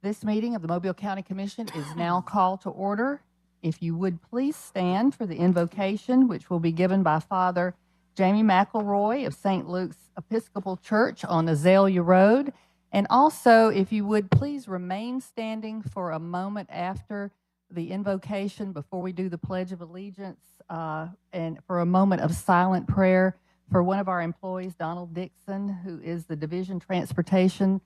This meeting of the Mobile County Commission is now called to order. If you would please stand for the invocation, which will be given by Father Jamie McElroy of St. Luke's Episcopal Church on Azalea Road. And also, if you would please remain standing for a moment after the invocation before we do the Pledge of Allegiance, and for a moment of silent prayer for one of our employees, Donald Dixon, who is the Division Transportation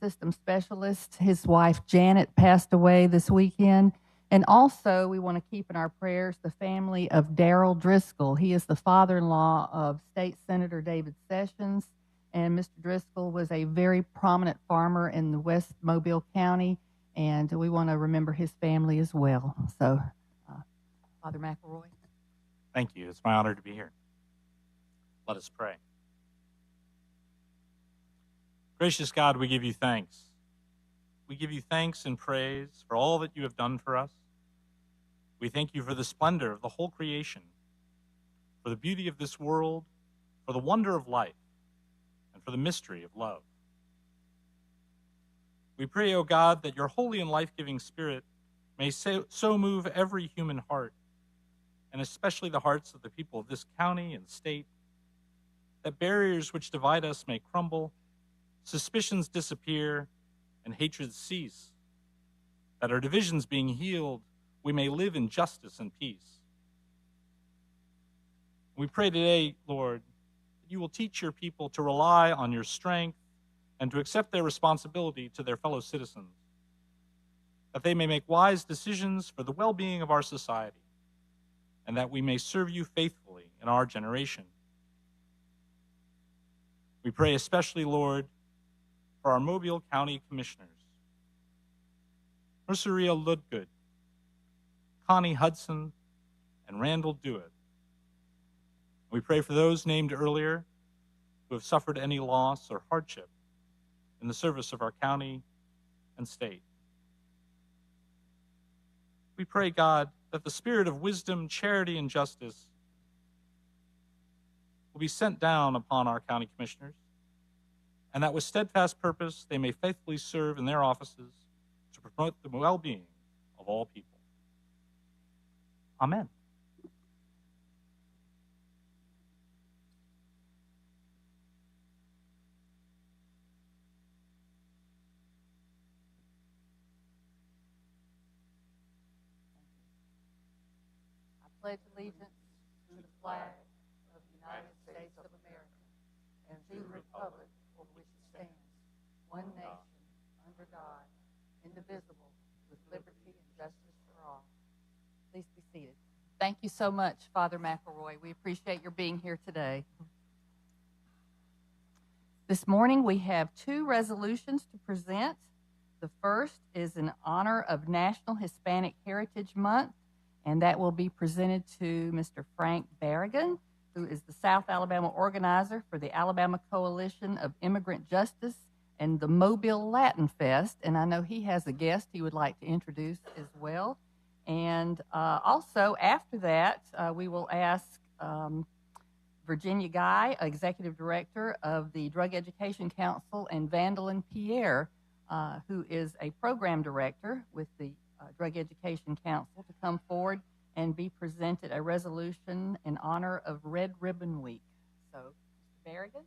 System Specialist. His wife, Janet, passed away this weekend. And also, we want to keep in our prayers the family of Daryl Driscoll. He is the father-in-law of State Senator David Sessions. And Mr. Driscoll was a very prominent farmer in the West Mobile County, and we want to remember his family as well. So, Father McElroy. Thank you. It's my honor to be here. Let us pray. Gracious God, we give you thanks. We give you thanks and praise for all that you have done for us. We thank you for the splendor of the whole creation, for the beauty of this world, for the wonder of life, and for the mystery of love. We pray, O God, that your holy and life-giving Spirit may so move every human heart, and especially the hearts of the people of this county and state, that barriers which divide us may crumble, suspicions disappear, and hatred cease, that our divisions being healed, we may live in justice and peace. We pray today, Lord, that you will teach your people to rely on your strength and to accept their responsibility to their fellow citizens, that they may make wise decisions for the well-being of our society, and that we may serve you faithfully in our generation. We pray especially, Lord, for our Mobile County Commissioners, Merceria Ludgood, Connie Hudson, and Randall Dewitt. We pray for those named earlier who have suffered any loss or hardship in the service of our county and state. We pray, God, that the spirit of wisdom, charity, and justice will be sent down upon our county commissioners, and that with steadfast purpose they may faithfully serve in their offices to promote the well-being of all people. Amen. I pledge allegiance to the flag of the United States of America and to the republic for which it stands, one nation, under God, indivisible, with liberty and justice for all. Please be seated. Thank you so much, Father McElroy. We appreciate your being here today. This morning we have two resolutions to present. The first is in honor of National Hispanic Heritage Month, and that will be presented to Mr. Frank Barragan, who is the South Alabama organizer for the Alabama Coalition of Immigrant Justice and the Mobile Latin Fest. And I know he has a guest he would like to introduce as well. And also after that, we will ask Virginia Guy, Executive Director of the Drug Education Council, and Vandalyn Pierre, who is a program director with the Drug Education Council, to come forward and be presented a resolution in honor of Red Ribbon Week. So, Mr. Barragan.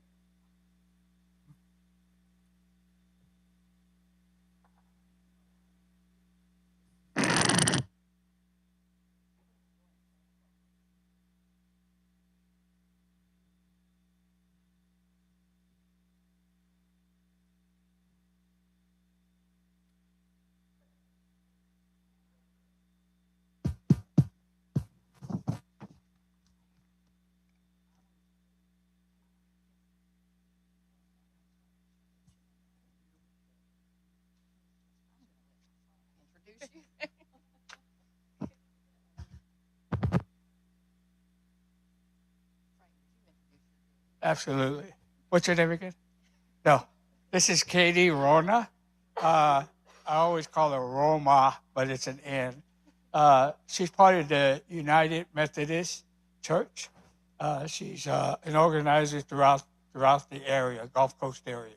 Absolutely. What's your name again? No. This is Katie Rona. I always call her Roma, but it's an N. She's part of the United Methodist Church. She's an organizer throughout the area, Gulf Coast area.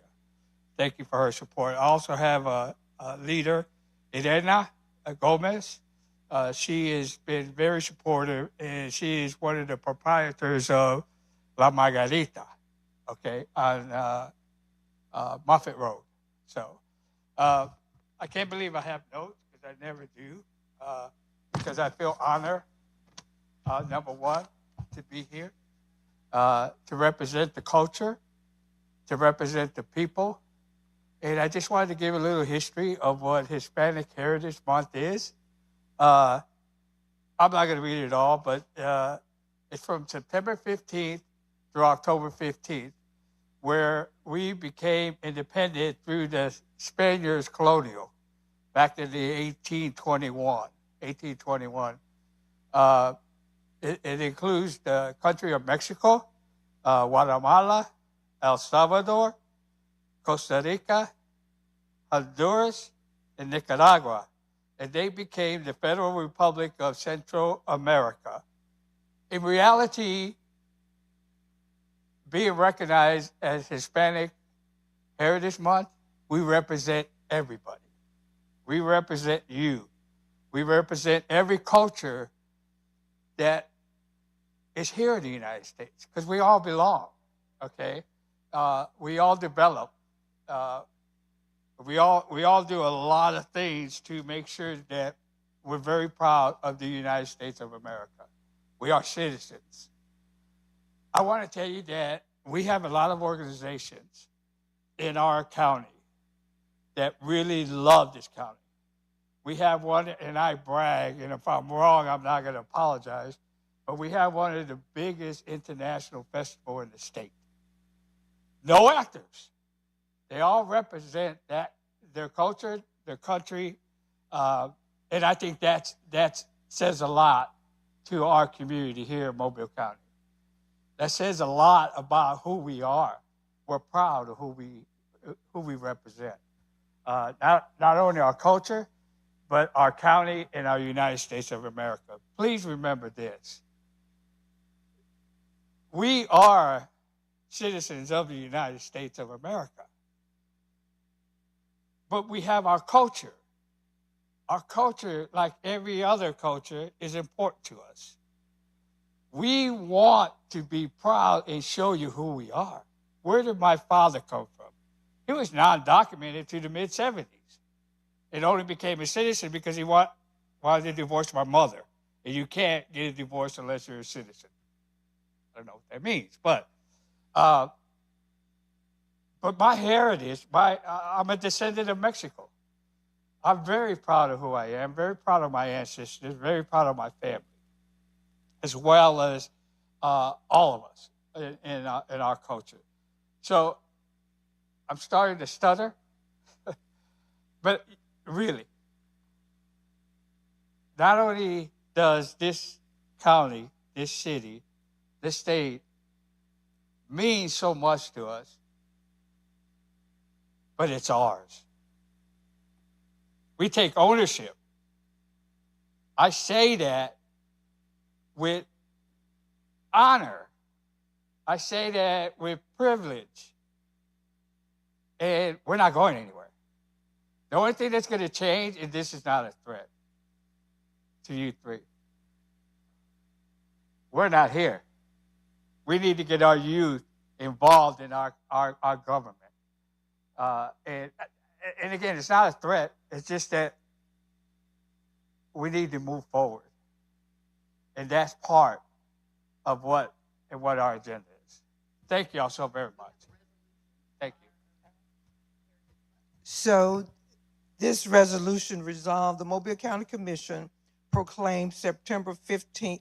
Thank you for her support. I also have leader, Irena Gomez. She has been very supportive, and she is one of the proprietors of La Margarita, okay, on Moffett Road. So I can't believe I have notes, because I never do, because I feel honored, number one, to be here, to represent the culture, to represent the people. And I just wanted to give a little history of what Hispanic Heritage Month is. I'm not going to read it all, but it's from September 15th through October 15th, where we became independent through the Spaniards colonial back in the 1821. It includes the country of Mexico, Guatemala, El Salvador, Costa Rica, Honduras, and Nicaragua. And they became the Federal Republic of Central America. In reality, being recognized as Hispanic Heritage Month, we represent everybody. We represent you. We represent every culture that is here in the United States, because we all belong, okay? We all develop. We all do a lot of things to make sure that we're very proud of the United States of America. We are citizens. I want to tell you that we have a lot of organizations in our county that really love this county. We have one, and I brag, and if I'm wrong, I'm not going to apologize, but we have one of the biggest international festivals in the state. No actors. They all represent their culture, their country, and I think that says a lot to our community here in Mobile County. That says a lot about who we are. We're proud of who we represent. Not only our culture, but our county and our United States of America. Please remember this. We are citizens of the United States of America. But we have our culture. Our culture, like every other culture, is important to us. We want to be proud and show you who we are. Where did my father come from? He was non-documented to the mid-'70s. It only became a citizen because he wanted to divorce my mother. And you can't get a divorce unless you're a citizen. I don't know what that means, but my heritage, I'm a descendant of Mexico. I'm very proud of who I am, very proud of my ancestors, very proud of my family, as well as all of us in our culture. So I'm starting to stutter, but really, not only does this county, this city, this state mean so much to us, but it's ours. We take ownership. I say that with honor. I say that with privilege. And we're not going anywhere. The only thing that's going to change is this is not a threat to you three. We're not here. We need to get our youth involved in our government. And again, it's not a threat. It's just that we need to move forward. And that's part of what our agenda is. Thank you all so very much. Thank you. So this resolution resolved the Mobile County Commission proclaimed September 15th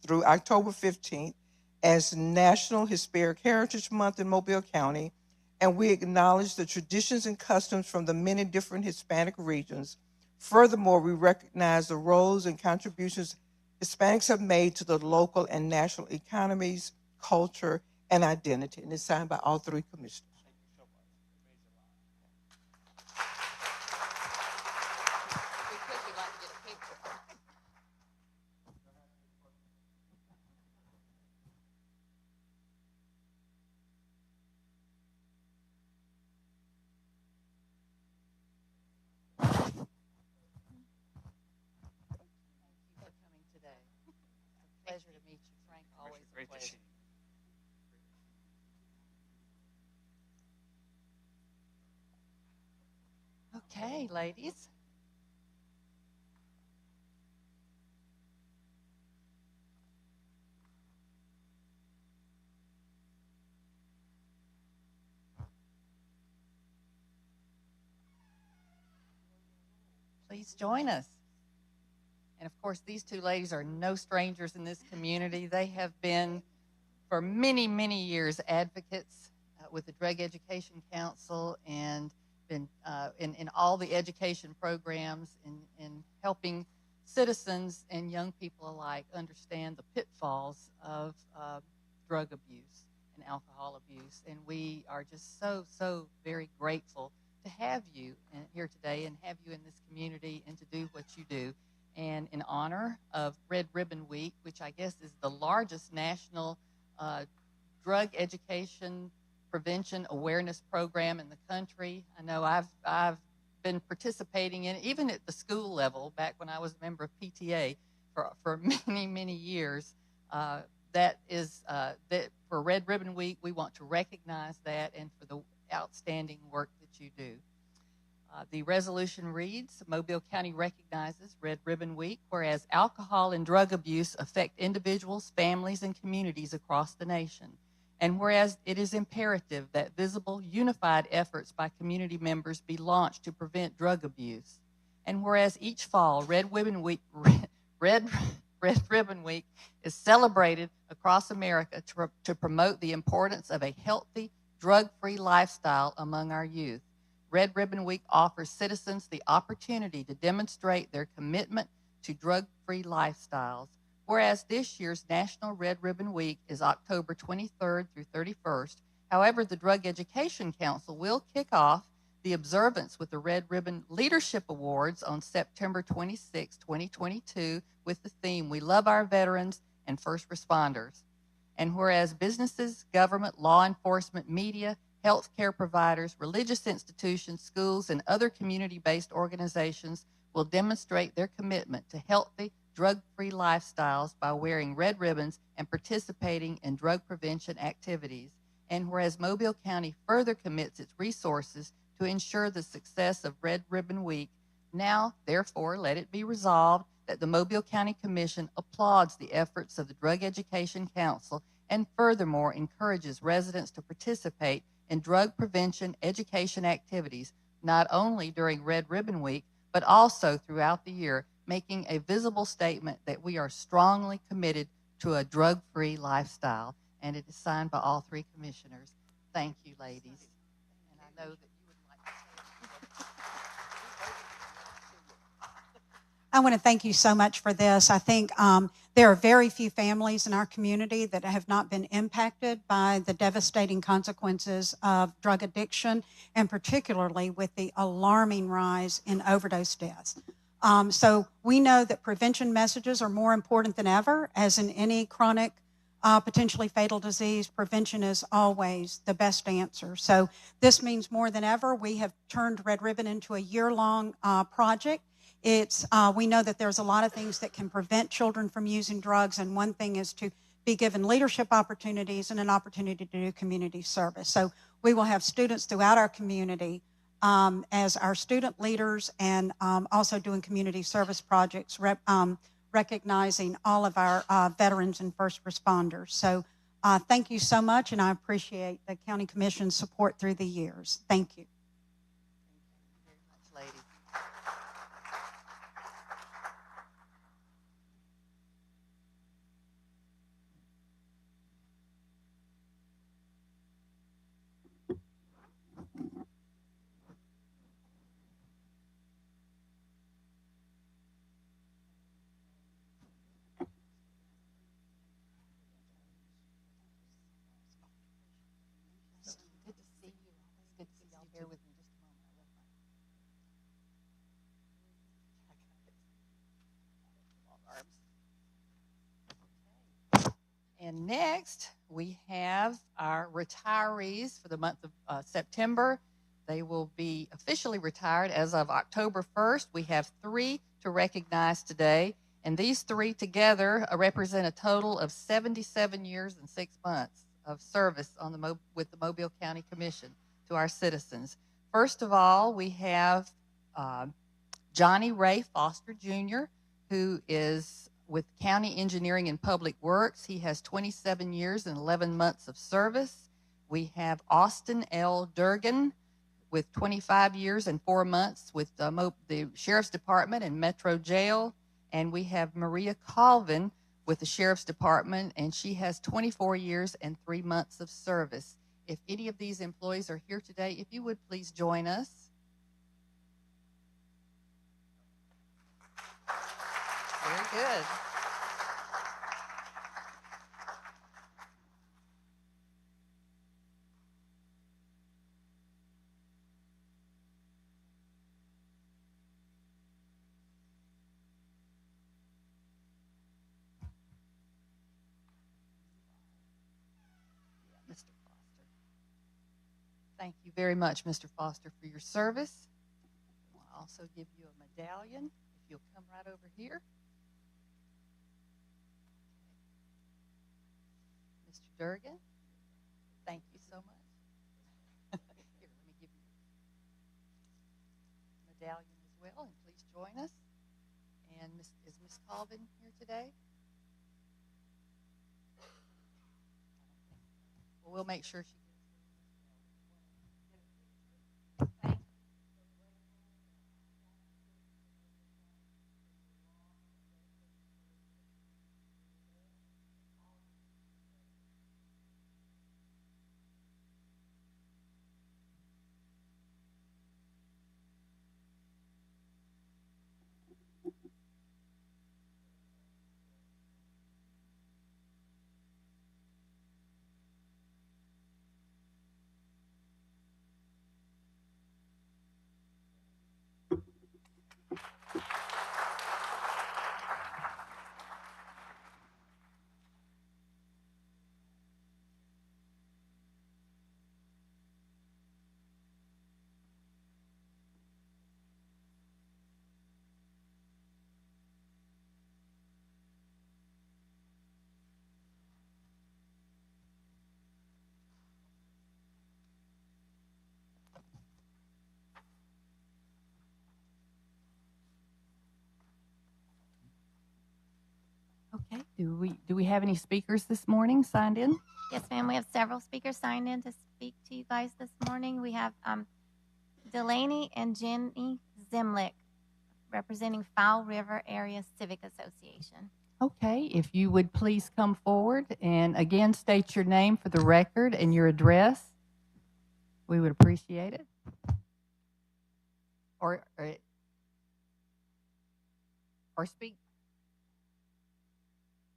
through October 15th as National Hispanic Heritage Month in Mobile County, and we acknowledge the traditions and customs from the many different Hispanic regions. Furthermore, we recognize the roles and contributions Hispanics have made to the local and national economies, culture, and identity. And it's signed by all three commissioners. Great to see you. Okay, ladies. Please join us. And of course, these two ladies are no strangers in this community. They have been, for many, many years, advocates with the Drug Education Council and been in all the education programs in helping citizens and young people alike understand the pitfalls of drug abuse and alcohol abuse. And we are just so, so very grateful to have you here today and have you in this community and to do what you do. And in honor of Red Ribbon Week, which I guess is the largest national drug education prevention awareness program in the country. I know I've been participating in it, even at the school level, back when I was a member of PTA for many, many years. That for Red Ribbon Week, we want to recognize that and for the outstanding work that you do. The resolution reads, Mobile County recognizes Red Ribbon Week, whereas alcohol and drug abuse affect individuals, families, and communities across the nation. And whereas it is imperative that visible, unified efforts by community members be launched to prevent drug abuse. And whereas each fall, Red Ribbon Week is celebrated across America to promote the importance of a healthy, drug-free lifestyle among our youth. Red Ribbon Week offers citizens the opportunity to demonstrate their commitment to drug-free lifestyles. Whereas this year's National Red Ribbon Week is October 23rd through 31st. However, the Drug Education Council will kick off the observance with the Red Ribbon Leadership Awards on September 26, 2022, with the theme, We Love Our Veterans and First Responders. And whereas businesses, government, law enforcement, media, healthcare providers, religious institutions, schools, and other community-based organizations will demonstrate their commitment to healthy, drug-free lifestyles by wearing red ribbons and participating in drug prevention activities. And whereas Mobile County further commits its resources to ensure the success of Red Ribbon Week, now, therefore, let it be resolved that the Mobile County Commission applauds the efforts of the Drug Education Council and furthermore encourages residents to participate in drug prevention education activities, not only during Red Ribbon Week, but also throughout the year, making a visible statement that we are strongly committed to a drug-free lifestyle. And it is signed by all three commissioners. Thank you, ladies. And I know that you would like to say I want to thank you so much for this. I think there are very few families in our community that have not been impacted by the devastating consequences of drug addiction, and particularly with the alarming rise in overdose deaths. So we know that prevention messages are more important than ever, as in any chronic, potentially fatal disease. Prevention is always the best answer. So this means more than ever. We have turned Red Ribbon into a year-long project. We know that there's a lot of things that can prevent children from using drugs, and one thing is to be given leadership opportunities and an opportunity to do community service. So we will have students throughout our community as our student leaders, and also doing community service projects, recognizing all of our veterans and first responders. So thank you so much, and I appreciate the County Commission's support through the years. Thank you. very much, ladies. Good to see you. It's good to see y'all. Bear with me just a moment. And next, we have our retirees for the month of September. They will be officially retired as of October 1st. We have 3 to recognize today. And And these three together represent a total of 77 years and 6 months of service on with the Mobile County Commission to our citizens. First of all, we have Johnny Ray Foster Jr., who is with County Engineering and Public Works. He has 27 years and 11 months of service. We have Austin L. Durgan with 25 years and 4 months with the Sheriff's Department and Metro Jail. And we have Maria Colvin with the Sheriff's Department, and she has 24 years and 3 months of service. If any of these employees are here today, if you would please join us. Very good. Mr. Foster. Thank you very much, Mr. Foster, for your service. I'll also give you a medallion if you'll come right over here. Mr. Durgan, thank you so much. Here, let me give you a medallion as well, and please join us. And is Miss Colvin here today? Well, we'll make sure she gets her. Thank you. Okay. Do we have any speakers this morning signed in? Yes, ma'am. We have several speakers signed in to speak to you guys this morning. We have Delaney and Jenny Zimlick representing Fowl River Area Civic Association. Okay. If you would please come forward and again state your name for the record and your address, we would appreciate it. Or speak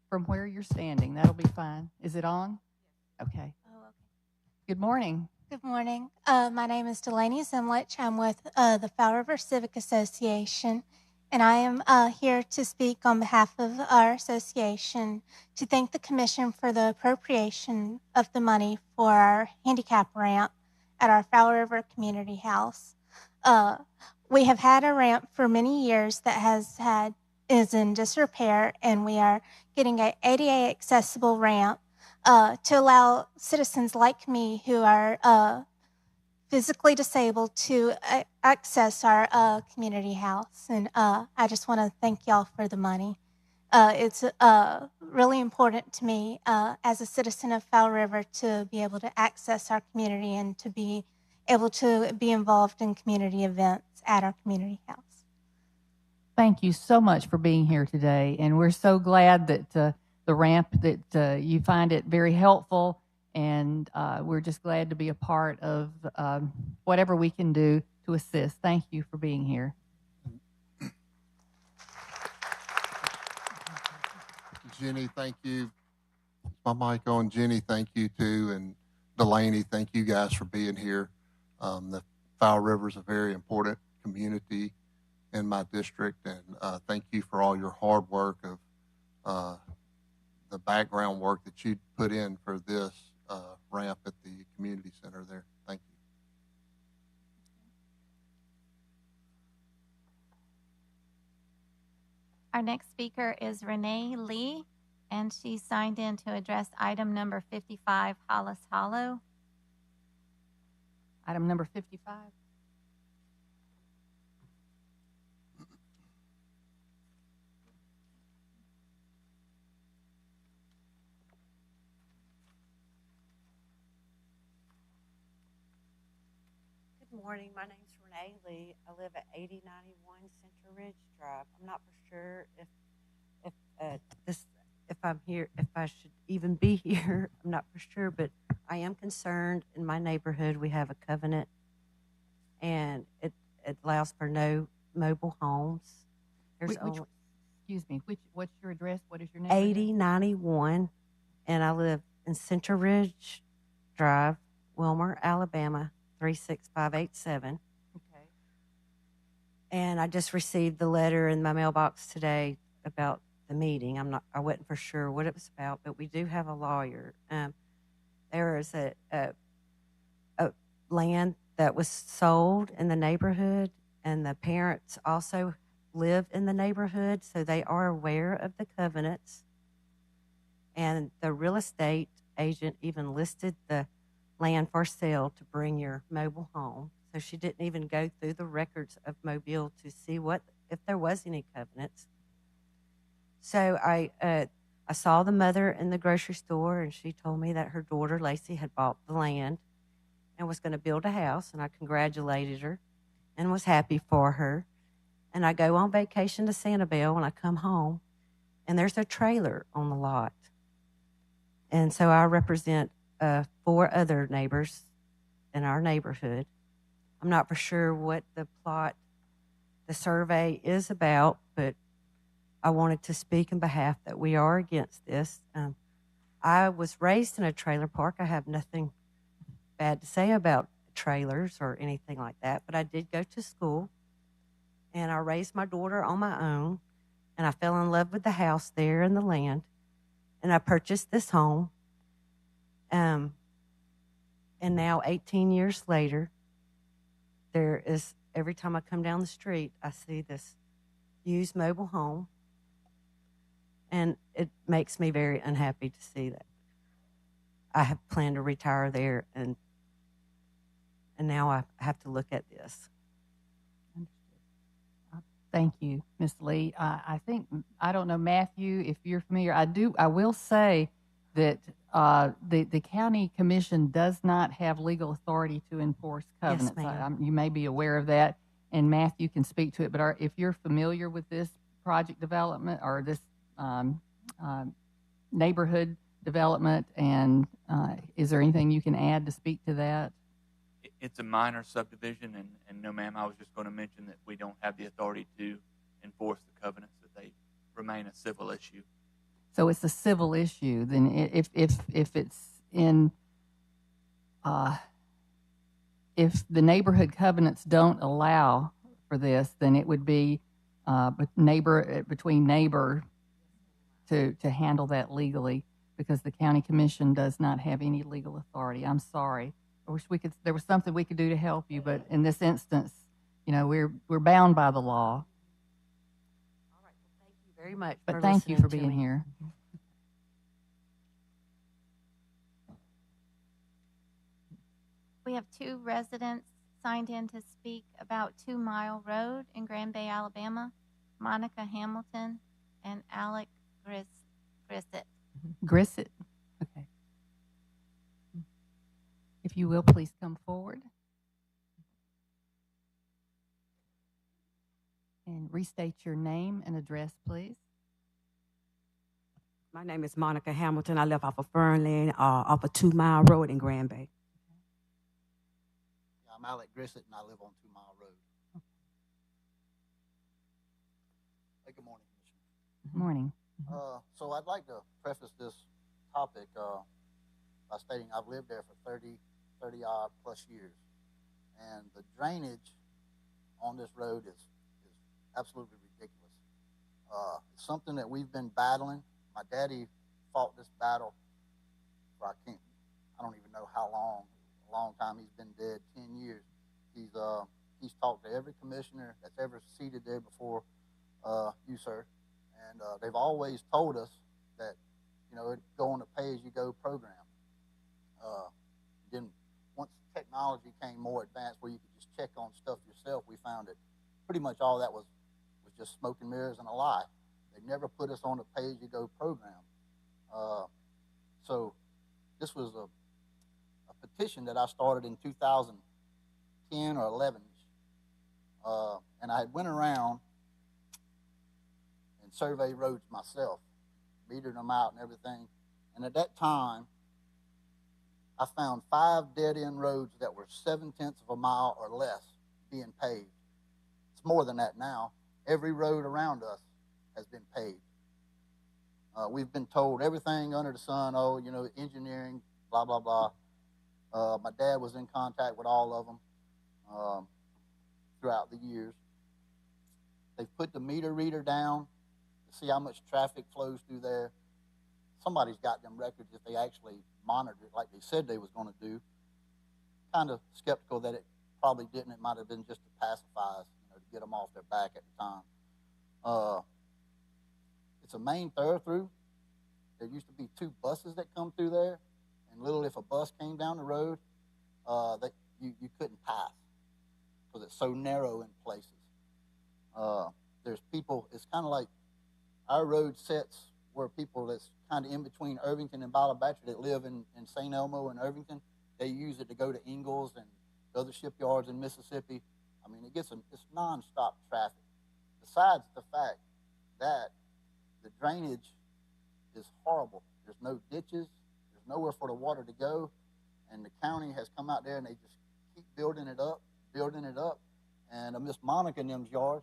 from where you're standing. That'll be fine. Is it on? Okay. Oh, okay. Good morning. Good morning. My name is Delaney Zimlich. I'm with the Fowl River Civic Association, and I am here to speak on behalf of our association to thank the Commission for the appropriation of the money for our handicap ramp at our Fowl River Community House. We have had a ramp for many years that is in disrepair, and we are getting an ADA accessible ramp to allow citizens like me who are physically disabled to access our community house. And I just want to thank y'all for the money. It's really important to me as a citizen of Fowl River to be able to access our community and to be able to be involved in community events at our community house. Thank you so much for being here today, and we're so glad that the ramp, that you find it very helpful, and we're just glad to be a part of whatever we can do to assist. Thank you for being here. Jenny, thank you. Is my mic on? Jenny, thank you too, and Delaney, thank you guys for being here. The Fowl River is a very important community in my district, and thank you for all your hard work of the background work that you put in for this ramp at the community center there. Thank you. Our next speaker is Renee Lee, and she signed in to address item number 55, Hollis Hollow. Item number 55. Good morning. My name's Renee Lee. I live at 8091 Center Ridge Drive. I'm not for sure if I'm here, if I should even be here. I'm not for sure, but I am concerned. In my neighborhood, we have a covenant, and it allows for no mobile homes. There's only Excuse me, what's your address? What is your name? 8091, and I live in Center Ridge Drive, Wilmer, Alabama, 36587. Okay. And I just received the letter in my mailbox today about the meeting. I wasn't for sure what it was about, but we do have a lawyer. There is a land that was sold in the neighborhood, and the parents also live in the neighborhood, so they are aware of the covenants. And the real estate agent even listed the land for sale to bring your mobile home. So she didn't even go through the records of Mobile to see if there was any covenants. So I saw the mother in the grocery store, and she told me that her daughter Lacey had bought the land and was going to build a house, and I congratulated her and was happy for her. And I go on vacation to Sanibel when I come home, and there's a trailer on the lot. And so I represent 4 other neighbors in our neighborhood. I'm not for sure what the survey is about, but I wanted to speak in behalf that we are against this. I was raised in a trailer park. I have nothing bad to say about trailers or anything like that, but I did go to school, and I raised my daughter on my own, and I fell in love with the house there and the land, and I purchased this home. And now 18 years later, every time I come down the street, I see this used mobile home, and it makes me very unhappy to see that. I have planned to retire there, and now I have to look at this. Thank you, Ms. Lee. I think, I don't know, Matthew, if you're familiar. I will say that the county commission does not have legal authority to enforce covenants. Yes, ma'am. You may be aware of that, and Matthew can speak to it. But if you're familiar with this project development or this neighborhood development, and is there anything you can add to speak to that? It's a minor subdivision, and no, ma'am, I was just going to mention that we don't have the authority to enforce the covenants, that they remain a civil issue. So it's a civil issue. Then if it's in, if the neighborhood covenants don't allow for this, then it would be between neighbor to handle that legally, because the county commission does not have any legal authority. I'm sorry. I wish there was something we could do to help you, but in this instance, we're bound by the law. All right. Well, thank you very much. But thank you for being here. We have 2 residents signed in to speak about 2 Mile Road in Grand Bay, Alabama, Monica Hamilton and Alec Grissett. Grissett? Okay. If you will, please come forward. And restate your name and address, please. My name is Monica Hamilton. I live off of Fern Lane, off of 2 Mile Road in Grand Bay. Yeah, I'm Alec Grissett, and I live on 2 Mile Road. Hey, good morning, Commissioner. Good morning. So I'd like to preface this topic by stating I've lived there for 30 odd plus years, and the drainage on this road is absolutely ridiculous. It's something that we've been battling. My daddy fought this battle for I don't even know how long. A long time. He's been dead 10 years. He's talked to every commissioner that's ever seated there before you, sir, And they've always told us that, you know, it'd go on a pay-as-you-go program. Then once technology came more advanced where you could just check on stuff yourself, we found that pretty much all that was just smoke and mirrors and a lie. They never put us on a pay-as-you-go program. So this was a petition that I started in 2010 or 11. And I had went around and surveyed roads myself, metered them out and everything. And at that time, I found 5 dead-end roads that were 0.7 of a mile or less being paved. It's more than that now. Every road around us has been paved. We've been told everything under the sun, oh, you know, engineering, blah, blah, blah. My dad was in contact with all of them throughout the years. They've put the meter reader down to see how much traffic flows through there. Somebody's got them records if they actually monitored it like they said they was going to do. Kind of skeptical that it probably didn't. It might have been just to pacify us, you know, to get them off their back at the time. It's a main thoroughfare. There used to be 2 buses that come through there, and little if a bus came down the road, that you couldn't pass because it's so narrow in places. There's people, it's kind of like our road sets where people that's kind of in between Irvington and Balabatcha that live in St. Elmo and Irvington, they use it to go to Ingalls and other shipyards in Mississippi. I mean, it's nonstop traffic. Besides the fact that the drainage is horrible. There's no ditches. There's nowhere for the water to go. And the county has come out there and they just keep building it up. And Miss Monica and them's yard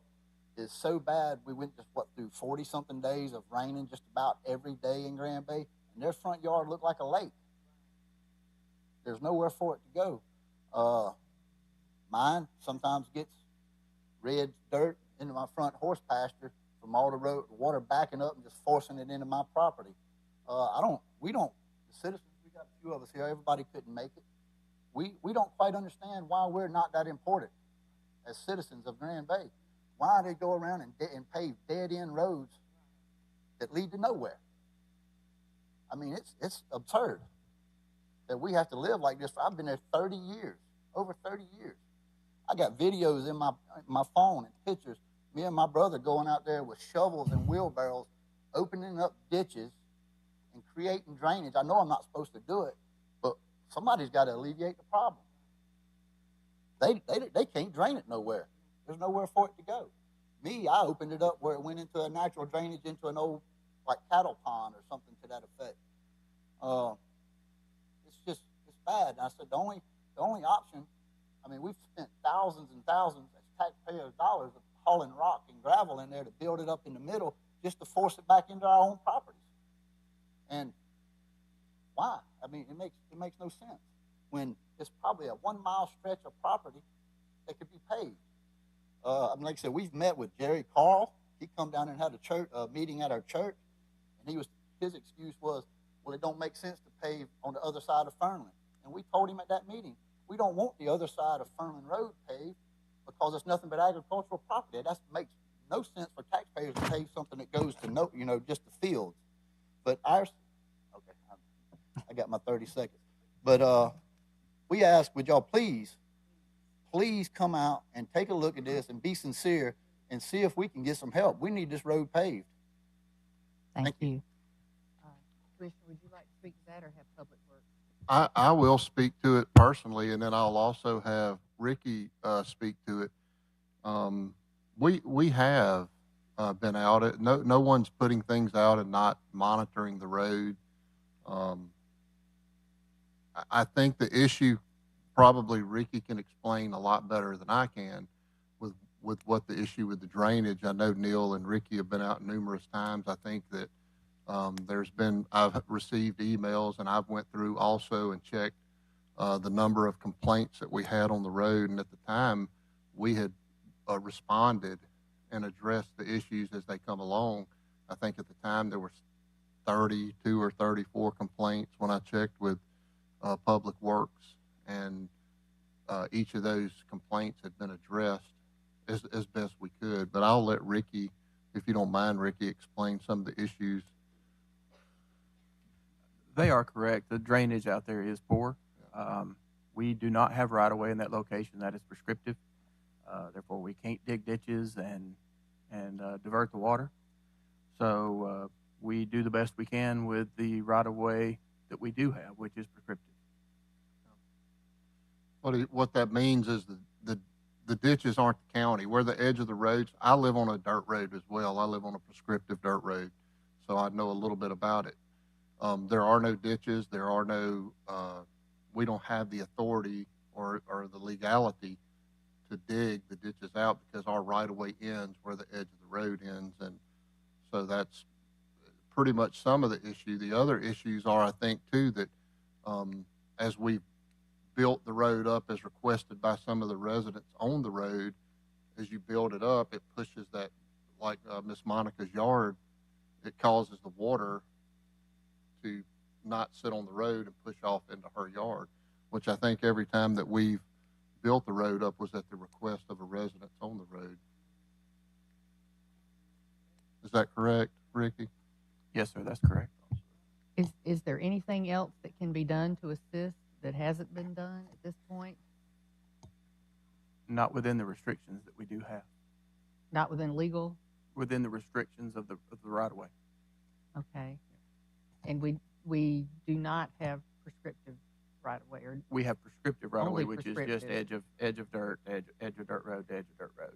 is so bad, we went through 40-something days of raining just about every day in Grand Bay, and their front yard looked like a lake. There's nowhere for it to go. Mine sometimes gets red dirt into my front horse pasture from all the water backing up and just forcing it into my property. The citizens, we got a few of us here, everybody couldn't make it. We don't quite understand why we're not that important as citizens of Grand Bay. Why they go around and pave dead-end roads that lead to nowhere? I mean, it's absurd that we have to live like this. I've been there 30 years, over 30 years. I got videos in my phone and pictures. Me and my brother going out there with shovels and wheelbarrows, opening up ditches and creating drainage. I know I'm not supposed to do it, but somebody's got to alleviate the problem. They can't drain it nowhere. There's nowhere for it to go. Me, I opened it up where it went into a natural drainage into an old, like, cattle pond or something to that effect. It's bad. And I said the only option. I mean, we've spent thousands and thousands as taxpayers' dollars of hauling rock and gravel in there to build it up in the middle just to force it back into our own properties. And why? I mean, it makes no sense when it's probably a 1-mile stretch of property that could be paved. Like I said, we've met with Jerry Carl. He come down and had a meeting at our church, and his excuse was, well, it don't make sense to pave on the other side of Fernland. And we told him at that meeting, we don't want the other side of Fernland Road paved because it's nothing but agricultural property. That makes no sense for taxpayers to pave something that goes to just the fields. But I got my 30 seconds. But we ask, would y'all please come out and take a look at this and be sincere and see if we can get some help. We need this road paved. Thank you. Commissioner, would you like to speak to that or have Public Works? I will speak to it personally, and then I'll also have Ricky speak to it. We have been out. No one's putting things out and not monitoring the road. I think the issue, probably Ricky can explain a lot better than I can with what the issue with the drainage. I know Neil and Ricky have been out numerous times. I think that I've received emails, and I've went through also and checked the number of complaints that we had on the road. And at the time, we had responded and addressed the issues as they come along. I think at the time there were 32 or 34 complaints when I checked with Public Works, and each of those complaints had been addressed as best we could. But I'll let Ricky, if you don't mind, Ricky, explain some of the issues. They are correct. The drainage out there is poor. We do not have right-of-way in that location. That is prescriptive. Therefore, we can't dig ditches and divert the water. So we do the best we can with the right-of-way that we do have, which is prescriptive. What that means is the ditches aren't the county. We're the edge of the roads. I live on a dirt road as well. I live on a prescriptive dirt road, so I know a little bit about it. There are no ditches. There are no, we don't have the authority or the legality to dig the ditches out because our right-of-way ends where the edge of the road ends. And so that's pretty much some of the issue. The other issues are, I think, too, that as we built the road up as requested by some of the residents on the road, as you build it up, it pushes that, like Miss Monica's yard, it causes the water to not sit on the road and push off into her yard, which I think every time that we've built the road up was at the request of a resident on the road. Is that correct, Ricky? Yes, sir, that's correct. Is there anything else that can be done to assist that hasn't been done at this point? Not within the restrictions that we do have. Not within legal? Within the restrictions of the right-of-way. Okay. And we do not have prescriptive right-of-way? Or we have prescriptive right-of-way, which is just edge of dirt, edge of dirt road, edge of dirt road.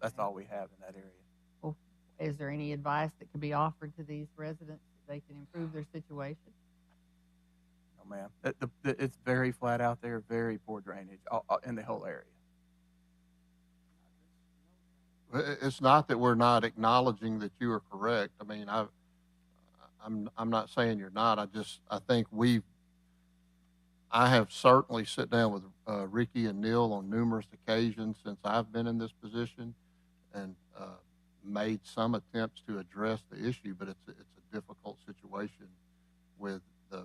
That's all we have in that area. Well, is there any advice that can be offered to these residents that they can improve their situation? No, ma'am. It's very flat out there, very poor drainage in the whole area. It's not that we're not acknowledging that you are correct. I mean, I'm not saying you're not. I think I have certainly sat down with Ricky and Neil on numerous occasions since I've been in this position and made some attempts to address the issue, but it's a difficult situation with the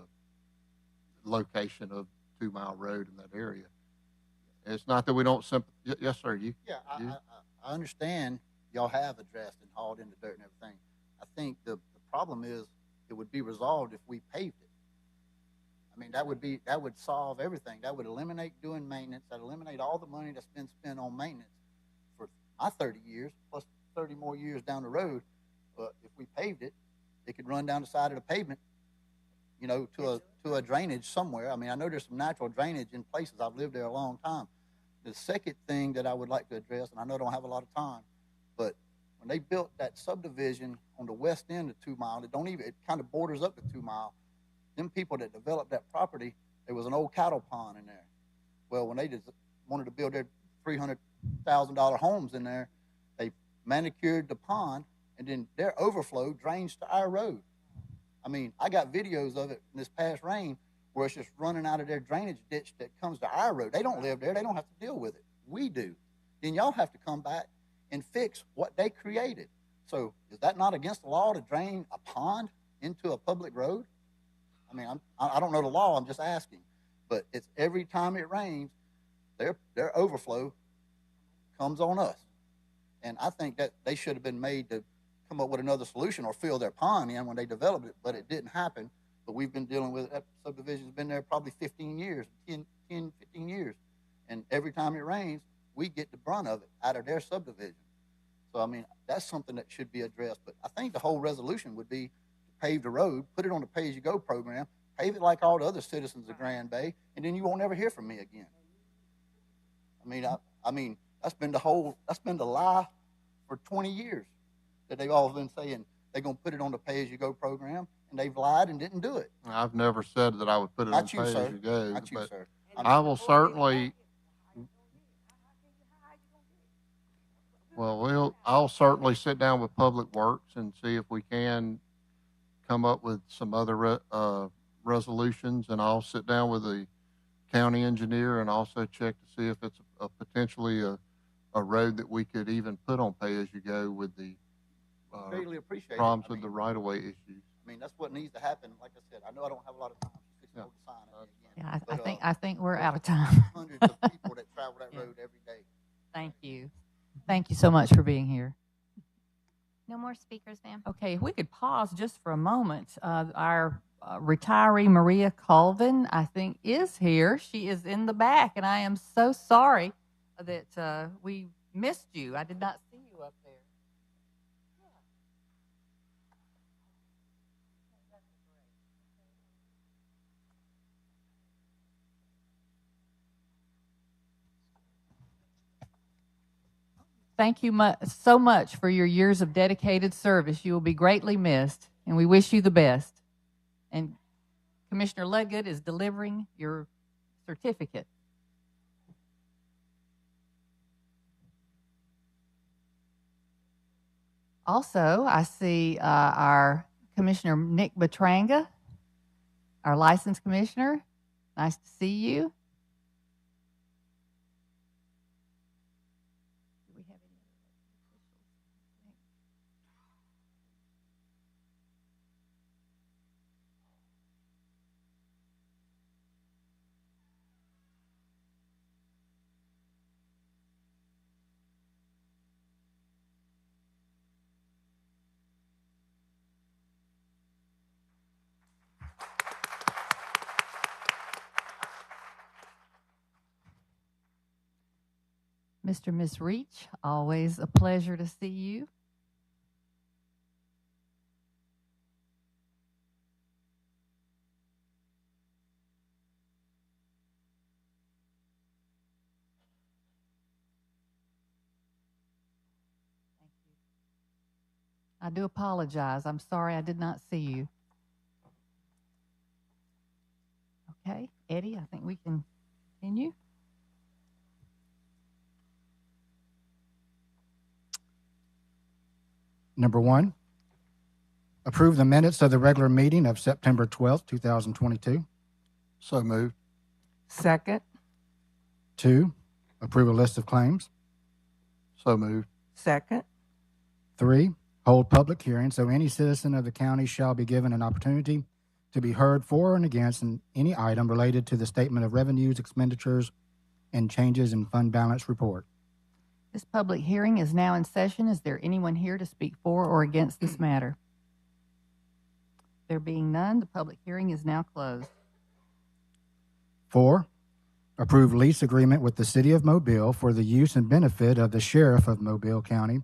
location of 2 Mile Road in that area. It's not that we don't yes, sir. Yeah, I understand y'all have addressed and hauled in the dirt and everything. I think the problem is it would be resolved if we paved it. I mean, that would solve everything. That would eliminate doing maintenance. That would eliminate all the money that's been spent on maintenance for my 30 years, plus 30 more years down the road. But if we paved it, it could run down the side of the pavement, you know, to a drainage somewhere. I mean, I know there's some natural drainage in places. I've lived there a long time. The second thing that I would like to address, and I know I don't have a lot of time, but when they built that subdivision on the west end of 2 Mile, it kind of borders up to 2 Mile. Them people that developed that property, there was an old cattle pond in there. Well, when they just wanted to build their $300,000 homes in there, they manicured the pond, and then their overflow drains to our road. I mean, I got videos of it in this past rain where it's just running out of their drainage ditch that comes to our road. They don't live there. They don't have to deal with it. We do. Then y'all have to come back and fix what they created. So is that not against the law to drain a pond into a public road? I mean, I don't know the law. I'm just asking. But it's every time it rains, their overflow comes on us. And I think that they should have been made to come up with another solution or fill their pond in when they developed it, but it didn't happen. But we've been dealing with it. That subdivision's been there probably 15 years, 10, 15 years. And every time it rains, we get the brunt of it out of their subdivision. So, I mean, that's something that should be addressed. But I think the whole resolution would be to pave the road, put it on the pay-as-you-go program, pave it like all the other citizens of Grand Bay, and then you won't ever hear from me again. I mean, that's been the lie for 20 years that they've all been saying they're going to put it on the pay-as-you-go program, and they've lied and didn't do it. I've never said that I would put it on pay-as-you-go. Not you, sir. I will certainly. Well, I'll certainly sit down with Public Works and see if we can come up with some other resolutions, and I'll sit down with the county engineer and also check to see if it's potentially a road that we could even put on pay-as-you-go with the Greatly appreciate problems with the right-of-way issues. I mean, that's what needs to happen. Like I said, I know I don't have a lot of time. Yeah, But, I think we're out of time. Hundreds of people that travel that road every day. Thank you. Thank you so much for being here. No more speakers, ma'am. Okay, if we could pause just for a moment. Our retiree Maria Colvin, I think, is here. She is in the back, and I am so sorry that we missed you. I did not see you up there. Thank you so much for your years of dedicated service. You will be greatly missed, and we wish you the best. And Commissioner Ludgood is delivering your certificate. Also, I see our Commissioner Nick Betranga, our License Commissioner. Nice to see you. Do we have any other officials? Mr. and Ms. Reach, always a pleasure to see you. Thank you. I do apologize. I'm sorry I did not see you. Okay, Eddie, I think we can continue. Number 1, approve the minutes of the regular meeting of September 12th, 2022. So moved. Second. 2, approve a list of claims. So moved. Second. 3, hold public hearing so any citizen of the county shall be given an opportunity to be heard for and against any item related to the statement of revenues, expenditures, and changes in fund balance report. This public hearing is now in session. Is there anyone here to speak for or against this matter? There being none, the public hearing is now closed. 4, approve lease agreement with the City of Mobile for the use and benefit of the Sheriff of Mobile County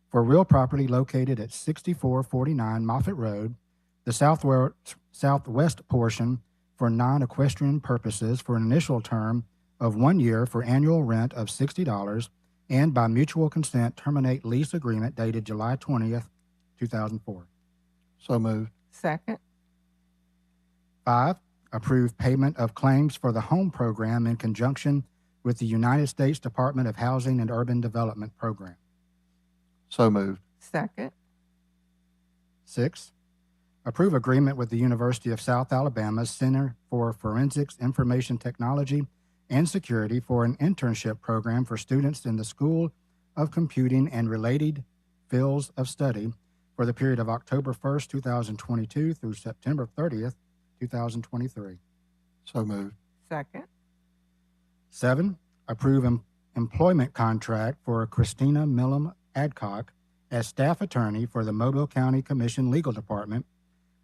for real property located at 6449 Moffett Road, the southwest portion for non-equestrian purposes for an initial term of 1 year for annual rent of $60, and by mutual consent terminate lease agreement dated July 20th, 2004. So moved. Second. 5, approve payment of claims for the home program in conjunction with the United States Department of Housing and Urban Development program. So moved. Second. 6, approve agreement with the University of South Alabama's Center for Forensics Information Technology and Security for an internship program for students in the School of Computing and related fields of study for the period of October 1st, 2022 through September 30th, 2023. So moved. Second. 7, approve employment contract for Christina Millum Adcock as staff attorney for the Mobile County Commission Legal Department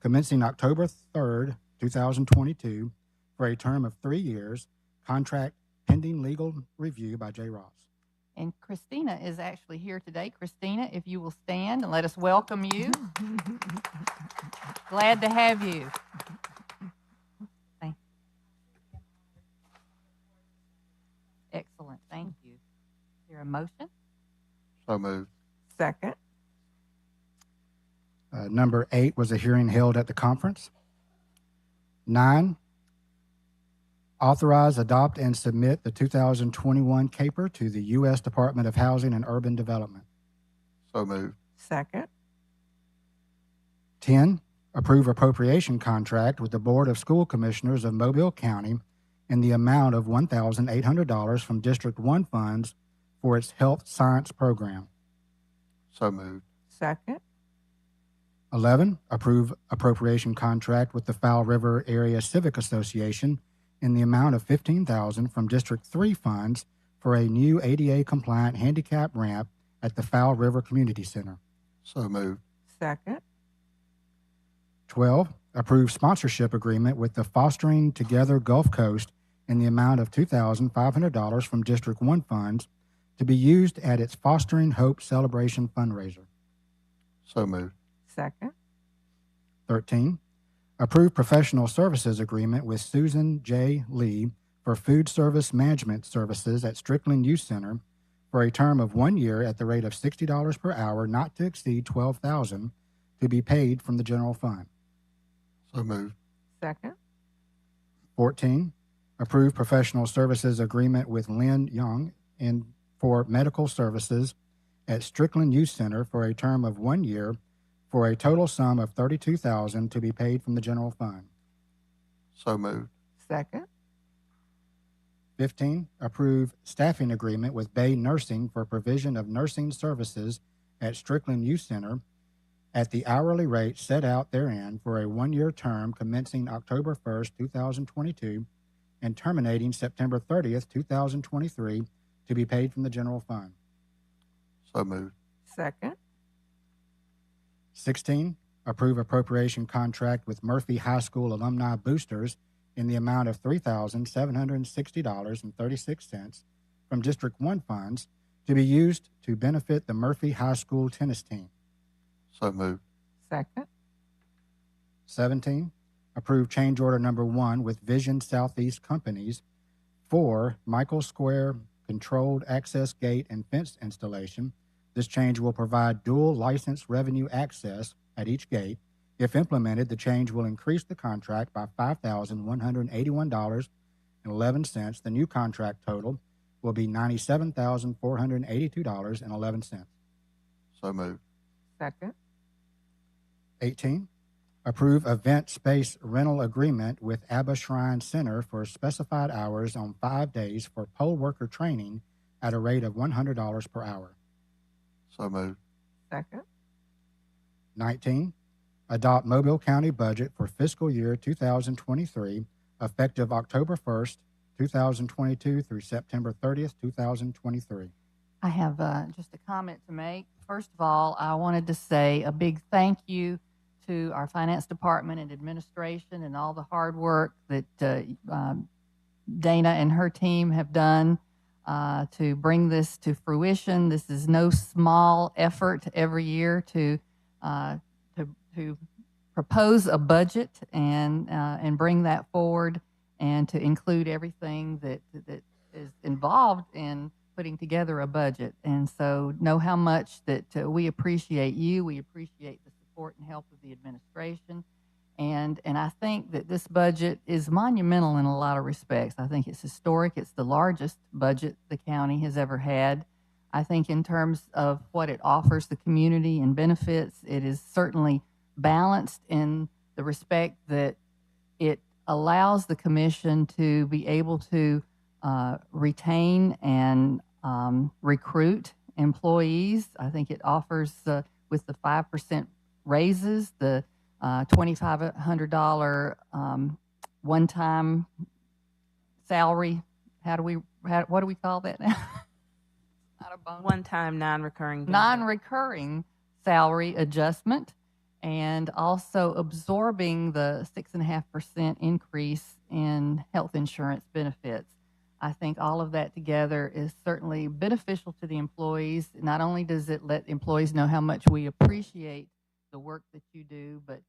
commencing October 3rd, 2022 for a term of 3 years, contract pending legal review by J. Ross. And Christina is actually here today. Christina, if you will stand and let us welcome you. Glad to have you. Thank you. Excellent. Thank you. Is there a motion? So moved. Second. Number 8 was a hearing held at the conference. 9, authorize, adopt, and submit the 2021 CAPER to the U.S. Department of Housing and Urban Development. So moved. Second. 10, approve appropriation contract with the Board of School Commissioners of Mobile County in the amount of $1,800 from District 1 funds for its health science program. So moved. Second. 11, approve appropriation contract with the Fowl River Area Civic Association in the amount of $15,000 from District 3 funds for a new ADA-compliant handicap ramp at the Fowl River Community Center. So moved. Second. 12, approve sponsorship agreement with the Fostering Together Gulf Coast in the amount of $2,500 from District 1 funds to be used at its Fostering Hope Celebration fundraiser. So moved. Second. 13, approve professional services agreement with Susan J. Lee for food service management services at Strickland Youth Center for a term of 1 year at the rate of $60 per hour, not to exceed $12,000, to be paid from the general fund. So moved. Second. 14, approve professional services agreement with Lynn Young for medical services at Strickland Youth Center for a term of 1 year for a total sum of $32,000 to be paid from the general fund. So moved. Second. 15, approve staffing agreement with Bay Nursing for provision of nursing services at Strickland Youth Center at the hourly rate set out therein for a 1 year term commencing October 1st, 2022 and terminating September 30th, 2023 to be paid from the general fund. So moved. Second. 16, approve appropriation contract with Murphy High School Alumni Boosters in the amount of $3,760.36 from District 1 funds to be used to benefit the Murphy High School tennis team. So moved. Second. 17, approve change order number 1 with Vision Southeast Companies for Michael Square controlled access gate and fence installation. This change will provide dual license revenue access at each gate. If implemented, the change will increase the contract by $5,181.11. The new contract total will be $97,482.11. So moved. Second. 18, approve event space rental agreement with Abba Shrine Center for specified hours on 5 days for poll worker training at a rate of $100 per hour. So moved. Second. 19, adopt Mobile County budget for fiscal year 2023, effective October 1st, 2022 through September 30th, 2023. I have just a comment to make. First of all, I wanted to say a big thank you to our finance department and administration and all the hard work that Dana and her team have done to bring this to fruition. This is no small effort every year to propose a budget and bring that forward and to include everything that is involved in putting together a budget. And so know how much that we appreciate you. We appreciate the support and help of the administration. And I think that this budget is monumental in a lot of respects. I think it's historic. It's the largest budget the county has ever had. I think in terms of what it offers the community and benefits, it is certainly balanced in the respect that it allows the commission to be able to retain and recruit employees. I think it offers, with the 5% raises, the $2,500 one-time salary. What do we call that now? Not a bonus. One-time non-recurring. Non-recurring salary adjustment, and also absorbing the 6.5% increase in health insurance benefits. I think all of that together is certainly beneficial to the employees. Not only does it let employees know how much we appreciate the work that you do, but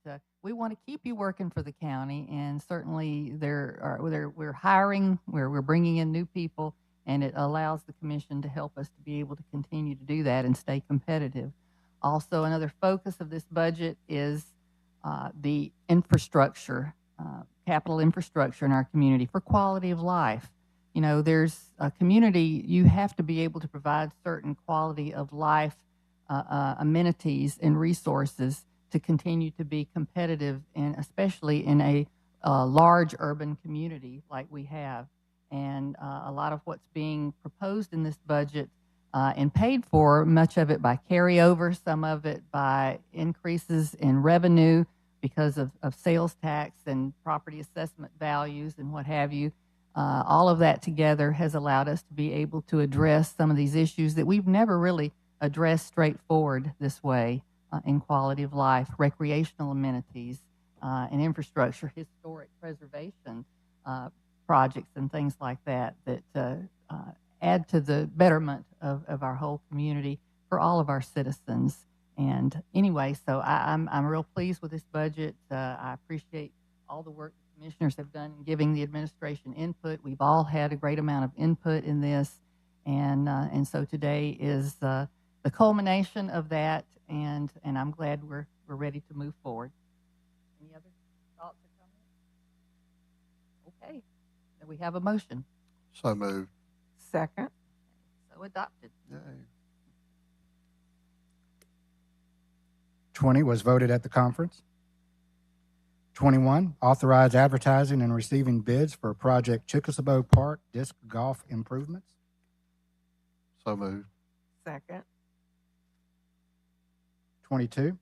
we want to keep you working for the county. And certainly we're hiring, we're bringing in new people, and it allows the commission to help us to be able to continue to do that and stay competitive. Also, another focus of this budget is the infrastructure, capital infrastructure in our community for quality of life. You know, there's a community, you have to be able to provide certain quality of life amenities and resources to continue to be competitive, and especially in a large urban community like we have. And a lot of what's being proposed in this budget and paid for, much of it by carryover, some of it by increases in revenue because of sales tax and property assessment values and what have you. All of that together has allowed us to be able to address some of these issues that we've never really addressed straightforward this way. in quality of life, recreational amenities, and infrastructure, historic preservation projects, and things like that add to the betterment of our whole community for all of our citizens. And anyway, so I'm real pleased with this budget. I appreciate all the work the commissioners have done in giving the administration input. We've all had a great amount of input in this, and so today is the culmination of that, and I'm glad we're ready to move forward. Any other thoughts or comments? Okay, then we have a motion. So moved. Second. So adopted. Yay. 20 was voted at the conference. 21, authorize advertising and receiving bids for Project Chickasaw Park Disc Golf Improvements. So moved. Second. 22,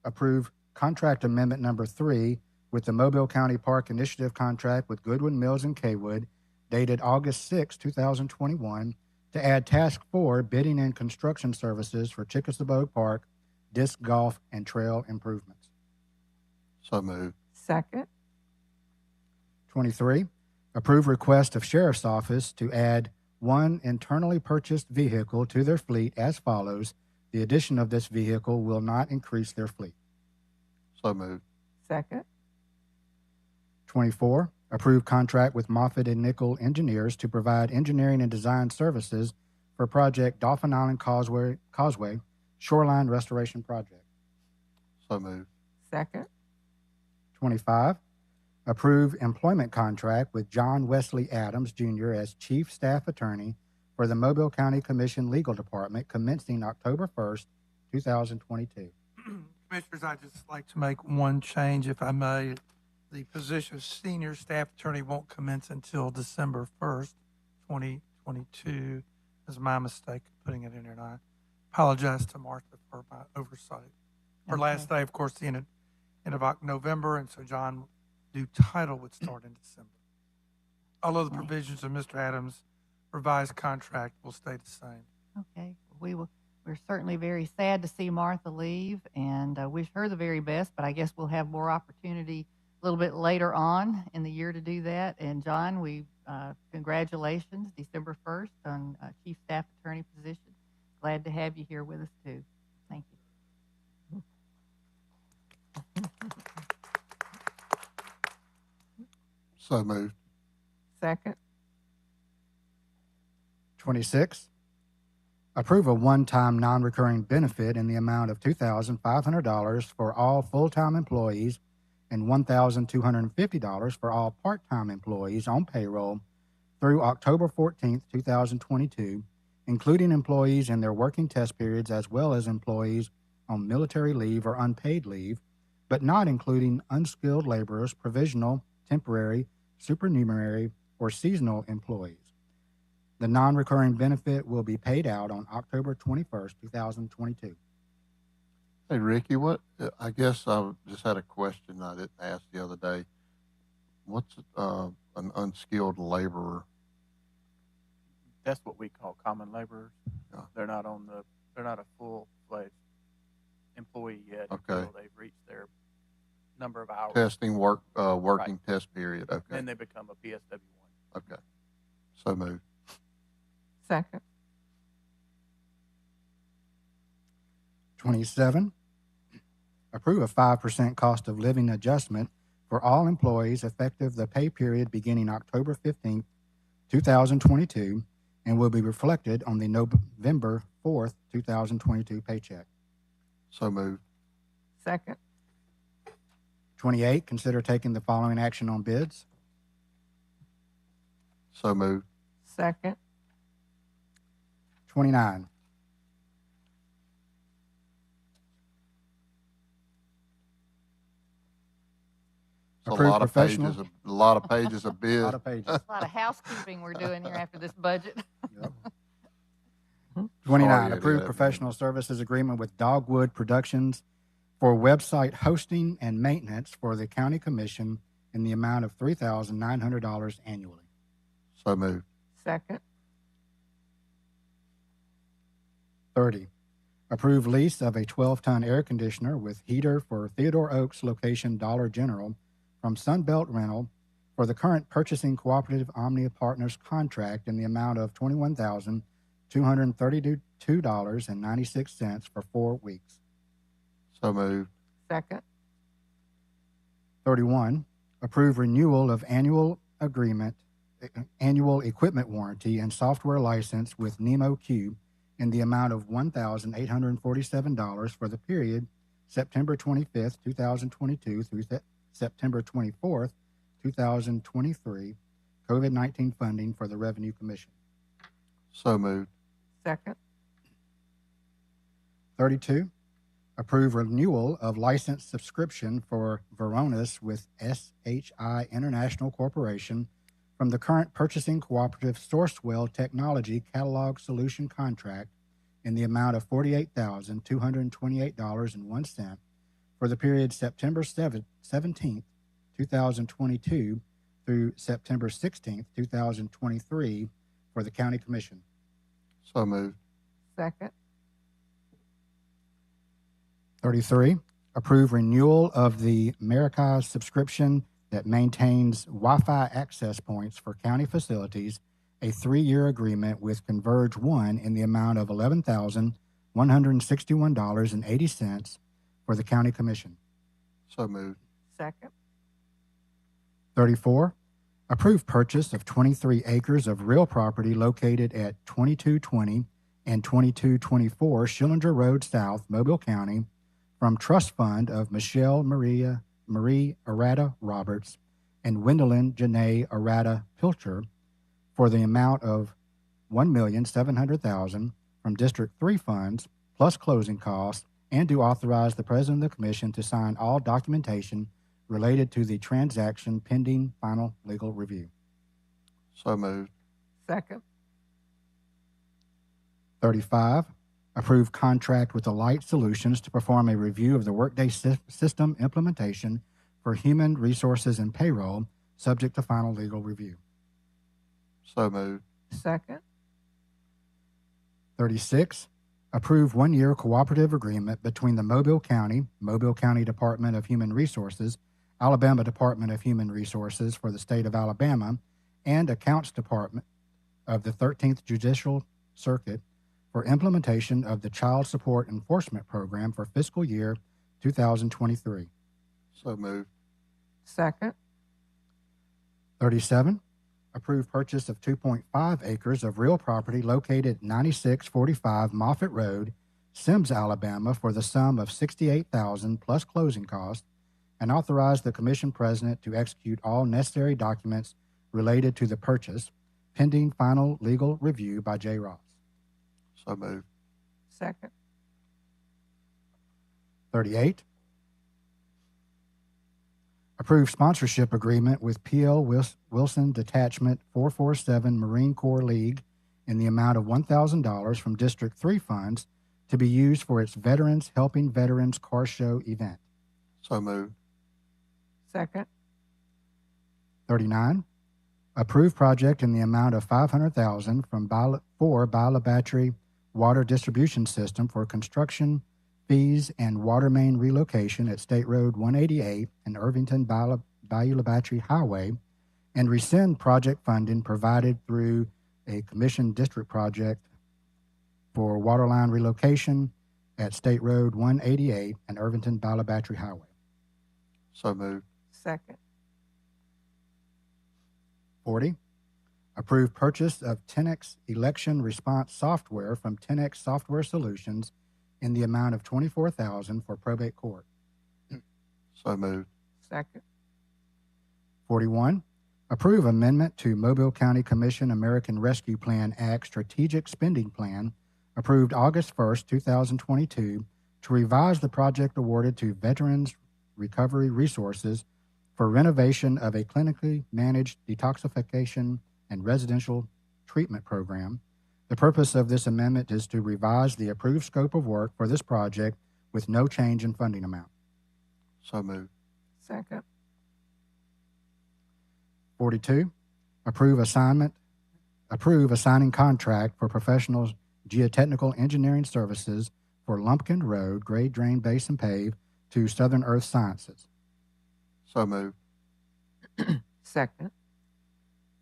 approve contract amendment number 3 with the Mobile County Park Initiative contract with Goodwin Mills and Kaywood, dated August 6, 2021, to add Task 4 bidding and construction services for Chickasaw Park disc golf and trail improvements. So moved. Second. 23, approve request of Sheriff's Office to add 1 internally purchased vehicle to their fleet as follows. The addition of this vehicle will not increase their fleet. So moved. Second. 24, approve contract with Moffett and Nickel Engineers to provide engineering and design services for Project Dolphin Island Causeway Shoreline Restoration Project. So moved. Second. 25, approve employment contract with John Wesley Adams, Jr. as Chief Staff Attorney for the Mobile County Commission Legal Department commencing October 1st, 2022. Commissioners, I'd just like to make one change, if I may. The position of Senior Staff Attorney won't commence until December 1st, 2022. That's my mistake putting it in there, and I apologize to Martha for my oversight. Her last day, of course, the end of November, and so John due title would start in December. Although the provisions of Mr. Adams' revised contract will stay the same. Okay, we're certainly very sad to see Martha leave, and wish her the very best, but I guess we'll have more opportunity a little bit later on in the year to do that. And John, congratulations, December 1st on Chief Staff Attorney position. Glad to have you here with us too. Thank you. So moved. Second. 26, approve a one-time non-recurring benefit in the amount of $2,500 for all full-time employees and $1,250 for all part-time employees on payroll through October 14th, 2022, including employees in their working test periods as well as employees on military leave or unpaid leave, but not including unskilled laborers, provisional, temporary, supernumerary, or seasonal employees. The non-recurring benefit will be paid out on October 21st, 2022. Hey, Ricky, I guess I just had a question I didn't ask the other day. What's an unskilled laborer? That's what we call common laborers. Yeah. They're not a full-fledged employee yet. Okay. Until they've reached their number of hours. Testing working Right. test period. Okay. Then they become a PSW1. Okay. So moved. Second. 27, approve a 5% cost of living adjustment for all employees effective the pay period beginning October 15th, 2022, and will be reflected on the November 4th, 2022 paycheck. So moved. Second. 28, consider taking the following action on bids. So moved. Second. 29, It's approve a lot of professional. pages. A lot of pages of bid. A lot of pages. A lot of housekeeping we're doing here after this budget. Yep. Sorry, 29, Eddie, approve I- professional services agreement with Dogwood Productions for website hosting and maintenance for the county commission in the amount of $3,900 annually. So moved. Second. 30, Approve lease of a 12-ton air conditioner with heater for Theodore Oaks location Dollar General from Sunbelt Rental for the current Purchasing Cooperative Omnia Partners contract in the amount of $21,232.96 for 4 weeks. So moved. Second. 31, approve renewal of annual equipment warranty and software license with Nemo Q in the amount of $1,847 for the period September 25th, 2022 through September 24th, 2023, COVID-19 funding for the Revenue Commission. So moved. Second. 32, approve renewal of license subscription for Veronis with SHI International Corporation from the current Purchasing Cooperative Sourcewell Technology Catalog Solution contract in the amount of $48,228.01 for the period September 17th, 2022 through September 16th, 2023 for the County Commission. So moved. Second. 33, approve renewal of the Maracay subscription that maintains Wi-Fi access points for county facilities, a 3-year agreement with Converge One in the amount of $11,161.80 for the County Commission. So moved. Second. 34, approve purchase of 23 acres of real property located at 2220 and 2224 Schillinger Road South, Mobile County, from Trust Fund of Michelle Marie Arata Roberts and Wendelin Janae Arata Pilcher for the amount of $1,700,000 from District 3 funds plus closing costs, and to authorize the President of the Commission to sign all documentation related to the transaction pending final legal review. So moved. Second. 35, approve contract with Alight Solutions to perform a review of the Workday system implementation for human resources and payroll, subject to final legal review. So moved. Second. 36, approve 1-year cooperative agreement between the Mobile County Department of Human Resources, Alabama Department of Human Resources for the state of Alabama, and Accounts Department of the 13th Judicial Circuit for implementation of the Child Support Enforcement Program for fiscal year 2023. So moved. Second. 37, approve purchase of 2.5 acres of real property located at 9645 Moffett Road, Sims, Alabama, for the sum of $68,000 plus closing costs, and authorize the Commission President to execute all necessary documents related to the purchase, pending final legal review by J. Ross. So moved. Second. 38, approve sponsorship agreement with P.L. Wilson Detachment 447 Marine Corps League in the amount of $1,000 from District 3 funds to be used for its Veterans Helping Veterans Car Show event. So moved. Second. 39, approve project in the amount of $500,000 for Battery Water Distribution System for construction fees and water main relocation at State Road 188 and Irvington Bayou Battery Highway, and rescind project funding provided through a commission district project for waterline relocation at State Road 188 and Irvington Bayou Battery Highway. So moved. Second. 40, approve purchase of 10X election response software from 10X Software Solutions in the amount of $24,000 for probate court. So moved. Second. 41, approve amendment to Mobile County Commission American Rescue Plan Act Strategic Spending Plan approved August 1st, 2022 to revise the project awarded to Veterans Recovery Resources for renovation of a clinically managed detoxification and residential treatment program. The purpose of this amendment is to revise the approved scope of work for this project with no change in funding amount. So moved. Second. 42, approve assigning contract for professional geotechnical engineering services for for Lumpkin Road, grade drain base and pave to Southern Earth Sciences. So moved. Second.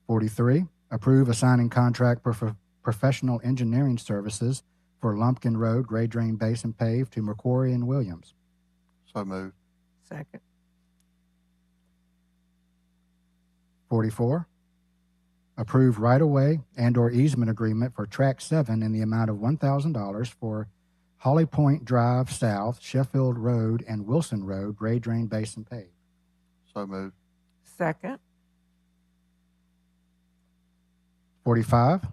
43, approve assigning contract for professional engineering services for Lumpkin Road, grade drain base and pave to Macquarie and Williams. So moved. Second. 44, approve right-of-way and/or easement agreement for Track 7 in the amount of $1,000 for Holly Point Drive South, Sheffield Road, and Wilson Road, grade drain base and pave. So moved. Second. 45,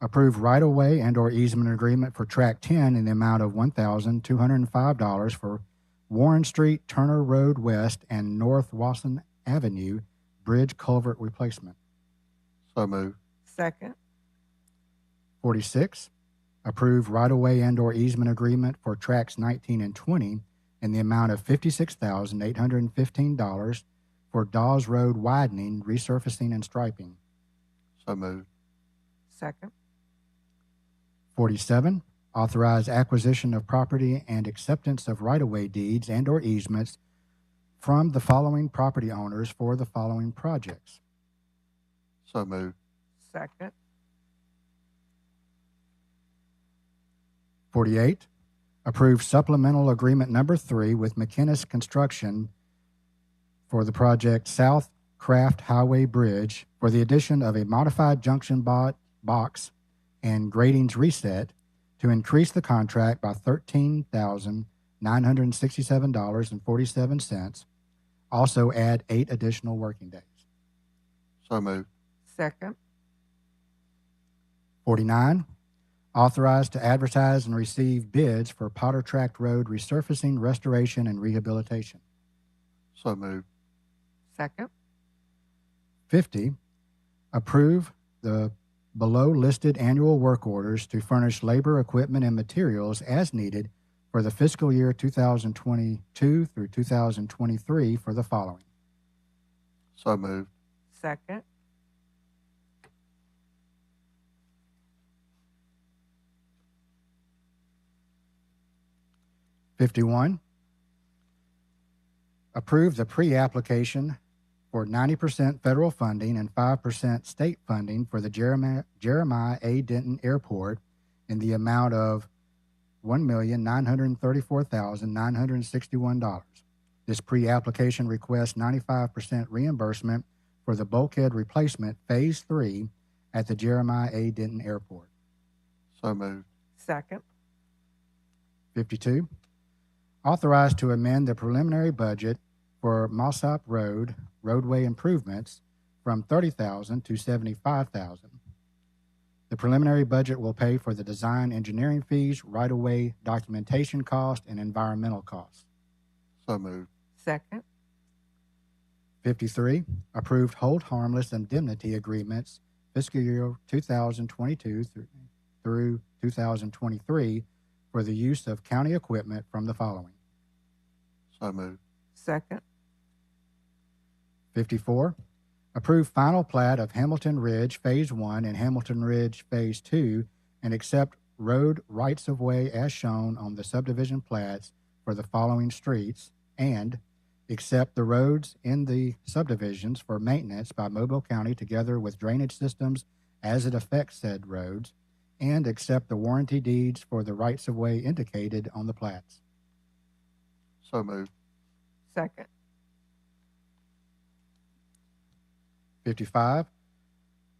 approve right-of-way and/or easement agreement for Track 10 in the amount of $1,205 for Warren Street, Turner Road West, and North Wasson Avenue bridge culvert replacement. So moved. Second. 46, approve right-of-way and/or easement agreement for Tracks 19 and 20 in the amount of $56,815 for Dawes Road widening, resurfacing, and striping. So moved. Second. 47, authorize acquisition of property and acceptance of right-of-way deeds and/or easements from the following property owners for the following projects. So moved. Second. 48, approve supplemental agreement number 3 with McInnes Construction for the project South Craft Highway Bridge for the addition of a modified junction box and gratings reset to increase the contract by $13,967.47. Also add 8 additional working days. So moved. Second. 49, authorized to advertise and receive bids for Potter Tract Road resurfacing, restoration, and rehabilitation. So moved. Second. 50, approve the below listed annual work orders to furnish labor, equipment, and materials as needed for the fiscal year 2022 through 2023 for the following. So moved. Second. 51, approve the pre-application for 90% federal funding and 5% state funding for the Jeremiah A. Denton Airport in the amount of $1,934,961. This pre-application requests 95% reimbursement for the bulkhead replacement Phase 3 at the Jeremiah A. Denton Airport. So moved. Second. 52, authorized to amend the preliminary budget for Mossop Road roadway improvements from $30,000 to $75,000. The preliminary budget will pay for the design engineering fees, right-of-way documentation cost, and environmental costs. So moved. Second. 53, approved hold harmless indemnity agreements fiscal year 2022 through 2023 for the use of county equipment from the following. So moved. Second. 54, approve final plat of Hamilton Ridge Phase 1 and Hamilton Ridge Phase 2 and accept road rights-of-way as shown on the subdivision plats for the following streets, and accept the roads in the subdivisions for maintenance by Mobile County together with drainage systems as it affects said roads, and accept the warranty deeds for the rights-of-way indicated on the plats. So moved. Second. 55,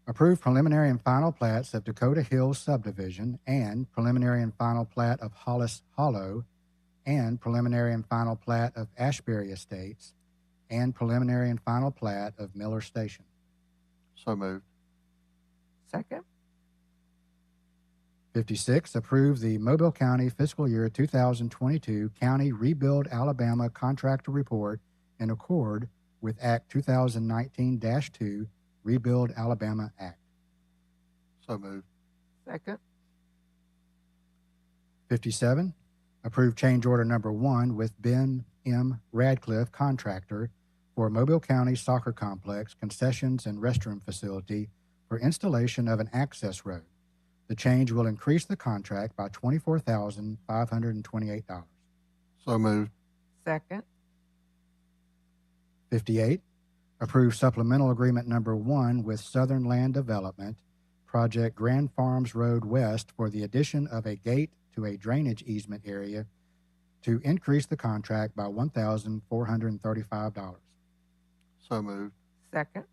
approve preliminary and final plats of Dakota Hills subdivision and preliminary and final plat of Hollis Hollow and preliminary and final plat of Ashbury Estates and preliminary and final plat of Miller Station. So moved. Second. 56, approve the Mobile County fiscal year 2022 County Rebuild Alabama contractor report in accord with Act 2019-2 Rebuild Alabama Act. So moved. Second. 57, approve change order number 1 with Ben M. Radcliffe contractor for Mobile County Soccer Complex concessions and restroom facility for installation of an access road The change will increase the contract by $24,528. So moved. Second. 58, approve supplemental agreement number 1 with Southern Land Development, project Grand Farms Road West for the addition of a gate to a drainage easement area to increase the contract by $1,435. So moved. Second.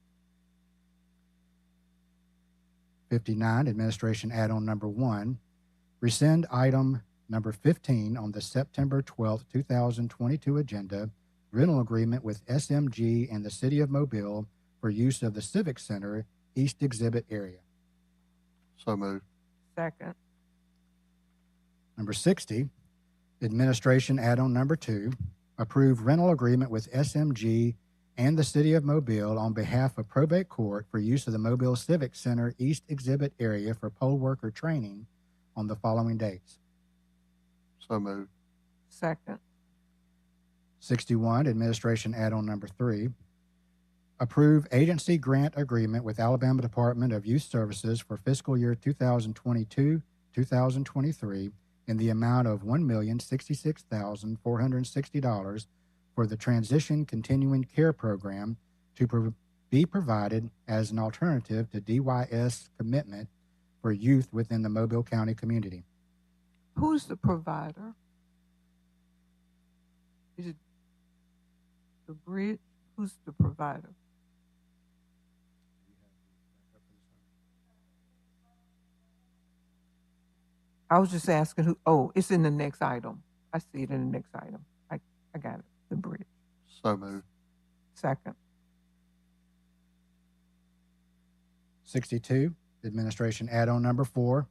59, administration add-on number 1, rescind item number 15 on the September 12, 2022 agenda, rental agreement with SMG and the City of Mobile for use of the Civic Center East Exhibit area. So moved. Second. Number 60, administration add-on number 2, approve rental agreement with SMG and the City of Mobile on behalf of Probate Court for use of the Mobile Civic Center East Exhibit area for poll worker training on the following dates. So moved. Second. 61, administration add-on number 3, approve agency grant agreement with Alabama Department of Youth Services for fiscal year 2022-2023 in the amount of $1,066,460 for the Transition Continuing Care Program to be provided as an alternative to DYS commitment for youth within the Mobile County community. Who's the provider? Is it the bridge? Who's the provider? I was just asking who. Oh, it's in the next item. I see it in the next item. I got it. The bridge. So moved. Second. 62, administration add-on number 4,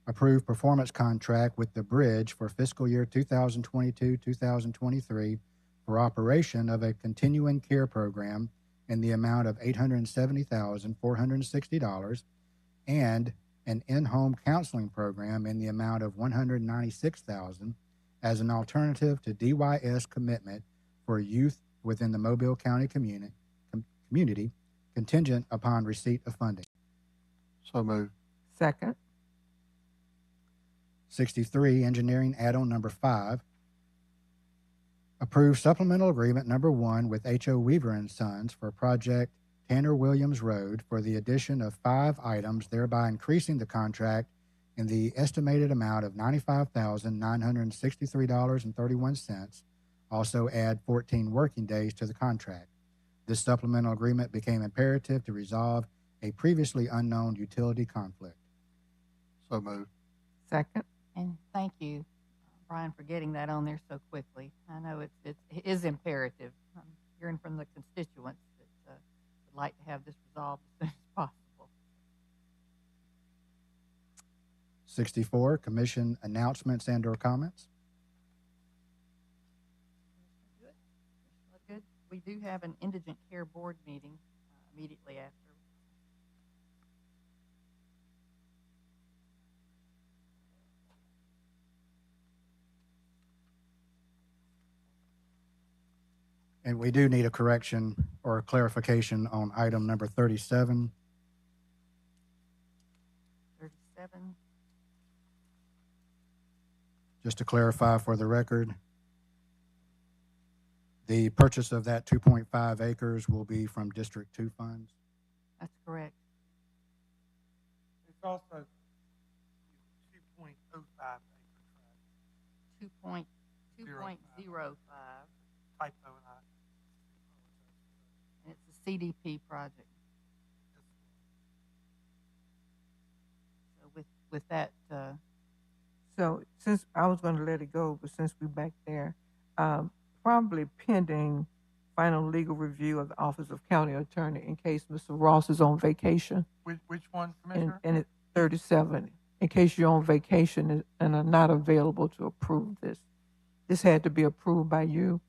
approve performance contract with the bridge for fiscal year 2022-2023 for operation of a continuing care program in the amount of $870,460 and an in-home counseling program in the amount of $196,000 as an alternative to DYS commitment for youth within the Mobile County community contingent upon receipt of funding. So moved. Second. 63, engineering add-on number 5, approve supplemental agreement number 1 with H.O. Weaver and Sons for project Tanner Williams Road for the addition of 5 items, thereby increasing the contract in the estimated amount of $95,963.31. Also add 14 working days to the contract. This supplemental agreement became imperative to resolve a previously unknown utility conflict. So moved. Second. And thank you, Brian, for getting that on there so quickly. I know it is imperative. I'm hearing from the constituents that would like to have this resolved as soon as possible. 64, commission announcements and or comments. Good. We do have an Indigent Care Board meeting immediately after. And we do need a correction or a clarification on item number 37. 37. Just to clarify for the record, the purchase of that 2.5 acres will be from District 2 funds. That's correct. It's also 2.05 acre tract. 2.05. Typo and I. And it's a CDP project. So with that. So since I was going to let it go, but since we're back there, probably pending final legal review of the Office of County Attorney in case Mr. Ross is on vacation. Which one, Commissioner? And it's 37, in case you're on vacation and are not available to approve this. This had to be approved by you.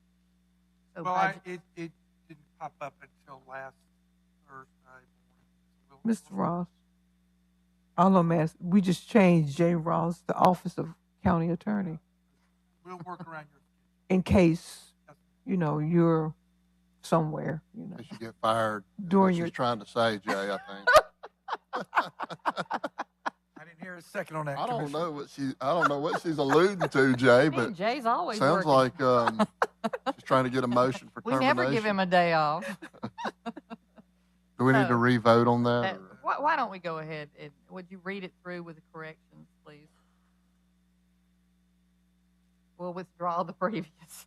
So well, it didn't pop up until last Thursday morning. Mr. Ross, all I'm asking, we just changed J. Ross to Office of County Attorney. We'll work around your in case, you're somewhere, In case you get fired. During She's trying to say, Jay, I think. I didn't hear hear a second on that. I don't Commissioner. know what she's alluding to, Jay, but Jay's always sounds working. like she's trying to get a motion for We termination. never give him a day off. Do we need to So, re-vote on that? or- why don't we go ahead and would you read it through with the corrections, please? We'll withdraw the previous.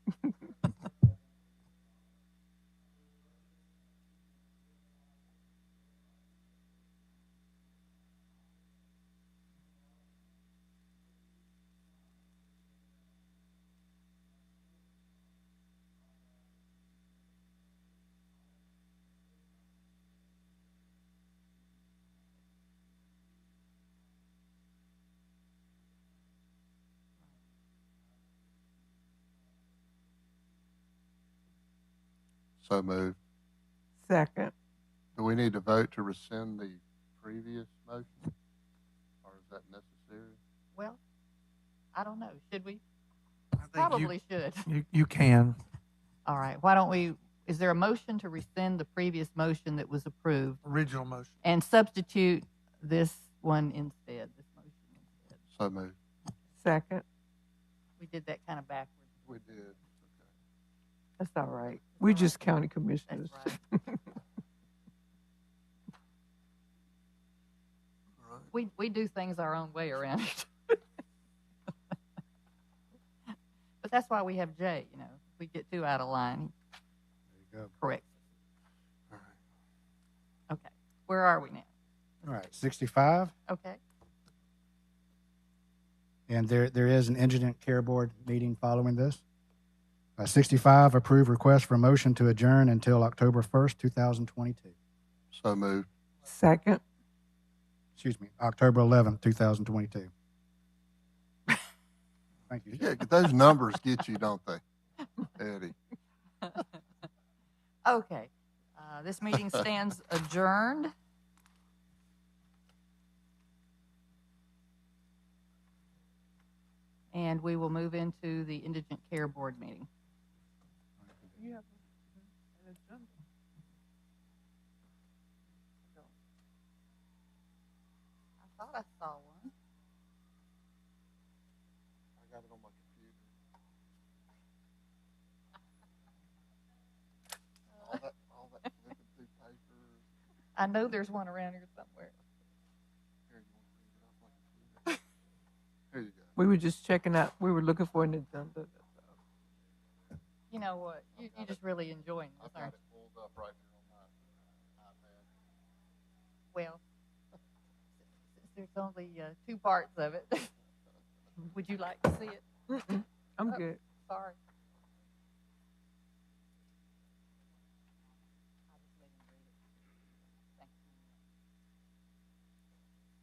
So moved. Second. Do we need to vote to rescind the previous motion? Or is that necessary? Well, I don't know. Should we? I think Probably should. You can. All right. Why don't we? Is there a motion to rescind the previous motion that was approved Original motion. and substitute this one instead? This motion instead. So moved. Second. We did that kind of backwards. We did. That's all right. We just county commissioners. That's right. We do things our own way around it. But that's why we have Jay, you know. If we get too out of line, There you go. correct. All right. Okay. Where are we now? All right, 65. Okay. And there is an Indigent Care Board meeting following this. 65, approve request for motion to adjourn until October 1st, 2022. So moved. Second. Excuse me, October 11th, 2022. Thank you. Yeah, those numbers get you, don't they, Eddie? Okay. This meeting stands adjourned. And we will move into the Indigent Care Board meeting. You have an agenda. I thought I saw one. I got it on my computer. All that flipping through papers. I know there's one around here somewhere. Here, you want to read it off my computer? Here you go. We were just checking out. We were looking for an agenda. You know what? You're just really enjoying this, I've got aren't it pulled up right here on my iPad. you? Well, since there's only 2 parts of it, would you like to see it? I'm Oh, good. Sorry.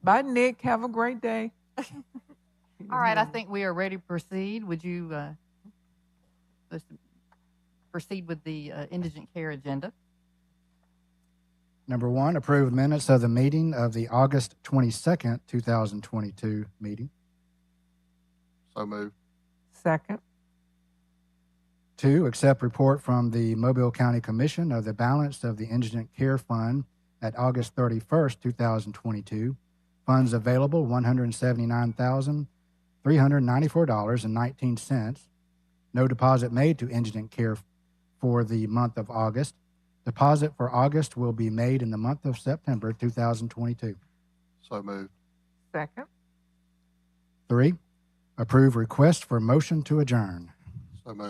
Bye, Nick. Have a great day. All right, I think we are ready to proceed. Would you let's proceed with the indigent care agenda? Number 1, approve minutes of the meeting of the August 22nd, 2022 meeting. So moved. Second. 2, accept report from the Mobile County Commission of the balance of the Indigent Care Fund at August 31st, 2022. Funds available, $179,394.19. No deposit made to Indigent Care for the month of August. Deposit for August will be made in the month of September 2022. So moved. Second. 3, approve request for motion to adjourn. So moved.